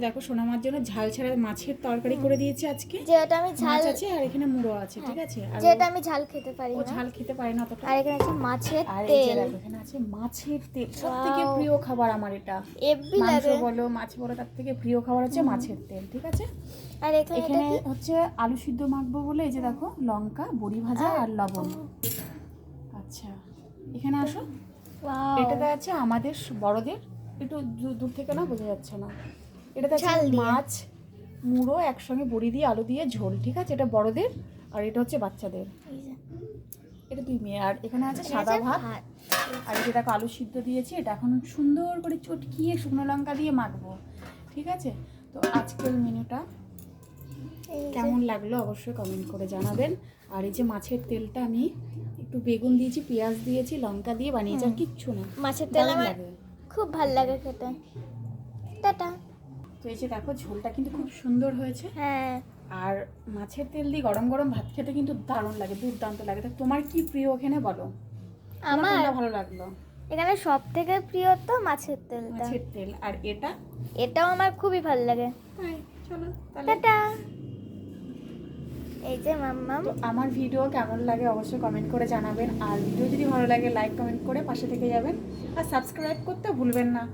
দেখো সোনামার জন্য ঝাল ছাড়া মাছের তরকারি করে দিয়েছি আজকে। যেটা আমি ঝাল মাছ আছে আর এখানে মুড়ো আছে, ঠিক আছে। আর যেটা আমি ঝাল খেতে পারি ও না। ঝাল খেতে পারে না অতটা। আর এখানে আছে মাছের আর এই যে তেল। দেখো এখানে আছে মাছের তেল, সবথেকে প্রিয় খাবার আমার এটা। এভি মাংস লাগে। বলো মাছ বলো, তার থেকে প্রিয় খাবার হচ্ছে মাছের তেল, ঠিক আছে। আর এখানে এখানে হচ্ছে আলু সিদ্ধ মাখবো বলে এই যে দেখো লঙ্কা, বড়ি ভাজা আর লবণ। আচ্ছা এখানে আসো। এটাতে আছে আমাদের বড়দের, একটু দূর থেকে না বোঝা যাচ্ছে না। এটাতে আছে মাছ মুড়ো একসঙ্গে বড়ি দিয়ে আলু দিয়ে ঝোল, ঠিক আছে। এটা বড়দের আর এটা হচ্ছে বাচ্চাদের। এটা 2 মেয়ে। আর এখানে আছে সাদা ভাত। আর এটা আলু সিদ্ধ দিয়েছি, এটা এখন সুন্দর করে চটকিয়ে শুকনো লঙ্কা দিয়ে মাখবো, ঠিক আছে। তো আজকের মেনুটা কেমন লাগলো অবশ্যই কমেন্ট করে জানাবেন। আর এই যে মাছের তেলটা আমি একটু বেগুন দিয়েছি, পেঁয়াজ দিয়েছি, লঙ্কা দিয়ে বানিয়েছি, আর কিচ্ছু না। মাছের তেল আমার খুব ভালো লাগে খেতে। টাটা। তো এই যে দেখো ঝোলটা কিন্তু খুব সুন্দর হয়েছে। হ্যাঁ, আর মাছের তেল দিয়ে গরম গরম ভাত খেতে কিন্তু দারুণ লাগে, দুর্দান্ত লাগে। তা তোমার কি প্রিয় এখানে বলো? আমার কোনটা ভালো লাগলো? এখানে সব থেকে প্রিয় তো মাছের তেলটা। মাছের তেল। আর এটা এটাও আমার খুবই ভালো লাগে। তাই চলো তাহলে টাটা। এই যে মাম্মাম। তো আমার ভিডিও কেমন লাগে অবশ্যই কমেন্ট করে জানাবেন। আর ভিডিও যদি ভালো লাগে লাইক কমেন্ট করে পাশে থেকে যাবেন। আর সাবস্ক্রাইব করতে ভুলবেন না।